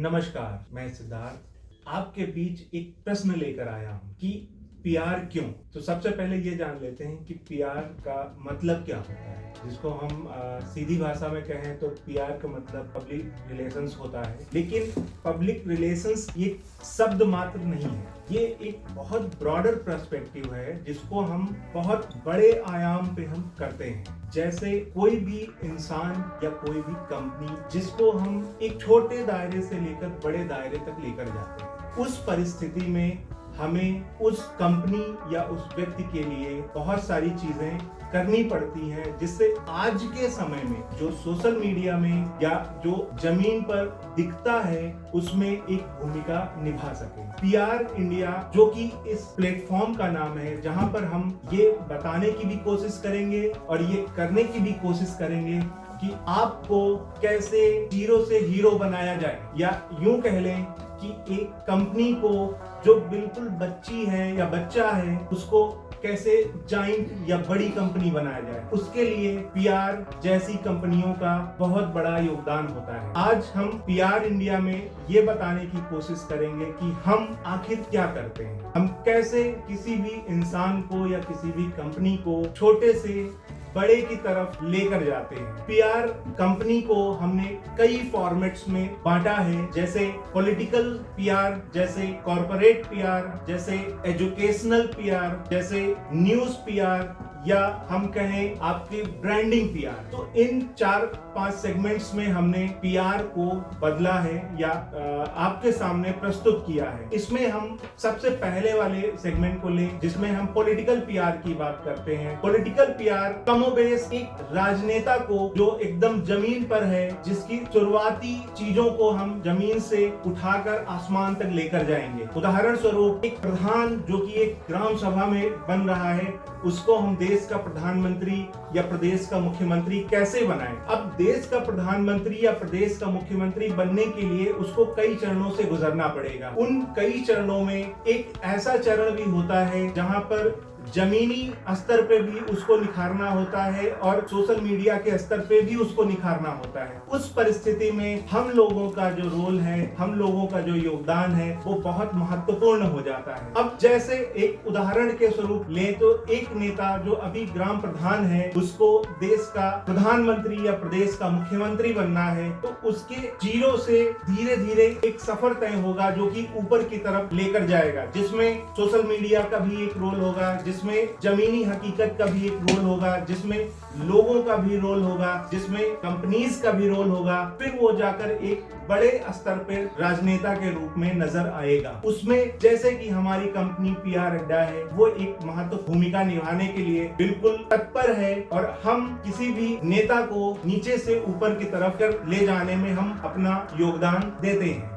नमस्कार, मैं सिद्धार्थ आपके बीच एक प्रश्न लेकर आया हूं कि पीआर क्यों। तो सबसे पहले ये जान लेते हैं कि पीआर का मतलब क्या होता है। जिसको हम सीधी भाषा में कहें तो पीआर का मतलब पब्लिक रिलेशंस होता है, लेकिन पब्लिक रिलेशंस ये शब्द मात्र नहीं है, ये एक बहुत ब्रॉडर पर्सपेक्टिव है जिसको हम बहुत बड़े आयाम पे हम करते हैं। जैसे कोई भी इंसान या कोई भी कंपनी जिसको हम एक छोटे दायरे से लेकर बड़े दायरे तक लेकर जाते हैं, उस परिस्थिति में हमें उस कंपनी या उस व्यक्ति के लिए बहुत सारी चीजें करनी पड़ती हैं, जिससे आज के समय में जो सोशल मीडिया में या जो जमीन पर दिखता है उसमें एक भूमिका निभा सके। पीआर इंडिया जो कि इस प्लेटफॉर्म का नाम है, जहां पर हम ये बताने की भी कोशिश करेंगे और ये करने की भी कोशिश करेंगे कि आपको कैसे जीरो से हीरो बनाया जाए, या यूं कह लें कि एक कंपनी को जो बिल्कुल बच्ची है या बच्चा है उसको कैसे जाइंट या बड़ी कंपनी बनाया जाए। उसके लिए पीआर जैसी कंपनियों का बहुत बड़ा योगदान होता है। आज हम पीआर इंडिया में ये बताने की कोशिश करेंगे कि हम आखिर क्या करते हैं, हम कैसे किसी भी इंसान को या किसी भी कंपनी को छोटे से बड़े की तरफ लेकर जाते हैं। पीआर कंपनी को हमने कई फॉर्मेट्स में बांटा है, जैसे पॉलिटिकल पीआर, जैसे कॉर्पोरेट पीआर, जैसे एजुकेशनल पीआर, जैसे न्यूज पीआर, या हम कहें आपकी ब्रांडिंग पीआर। तो इन 4-5 सेगमेंट्स में हमने पीआर को बदला है या आपके सामने प्रस्तुत किया है। इसमें हम सबसे पहले वाले सेगमेंट को लें जिसमें हम पॉलिटिकल पीआर की बात करते हैं। पॉलिटिकल पीआर कमोबेश एक राजनेता को जो एकदम जमीन पर है, जिसकी शुरुआती चीजों को हम जमीन से उठाकर आसमान तक लेकर जाएंगे। उदाहरण स्वरूप एक प्रधान जो कि एक ग्राम सभा में बन रहा है, उसको हम देश का प्रधानमंत्री या प्रदेश का मुख्यमंत्री कैसे बनाएं। अब देश का प्रधानमंत्री या प्रदेश का मुख्यमंत्री बनने के लिए उसको कई चरणों से गुजरना पड़ेगा। उन कई चरणों में एक ऐसा चरण भी होता है जहां पर जमीनी स्तर पे भी उसको निखारना होता है और सोशल मीडिया के स्तर पे भी उसको निखारना होता है। उस परिस्थिति में हम लोगों का जो रोल है, हम लोगों का जो योगदान है, वो बहुत महत्वपूर्ण हो जाता है। अब जैसे एक उदाहरण के स्वरूप ले तो एक नेता जो अभी ग्राम प्रधान है, उसको देश का प्रधानमंत्री या प्रदेश का मुख्यमंत्री बनना है, तो उसके जीरो से धीरे धीरे एक सफर तय होगा जो कि ऊपर की तरफ लेकर जाएगा, जिसमें सोशल मीडिया का भी एक रोल होगा, जिसमें जमीनी हकीकत का भी एक रोल होगा, जिसमें लोगों का भी रोल होगा, जिसमें कंपनीज का भी रोल होगा। फिर वो जाकर एक बड़े स्तर पर राजनेता के रूप में नजर आएगा। उसमें जैसे कि हमारी कंपनी पीआर अड्डा है, वो एक महत्वपूर्ण भूमिका निभाने के लिए बिल्कुल तत्पर है और हम किसी भी नेता को नीचे से ऊपर की तरफ ले जाने में हम अपना योगदान देते हैं।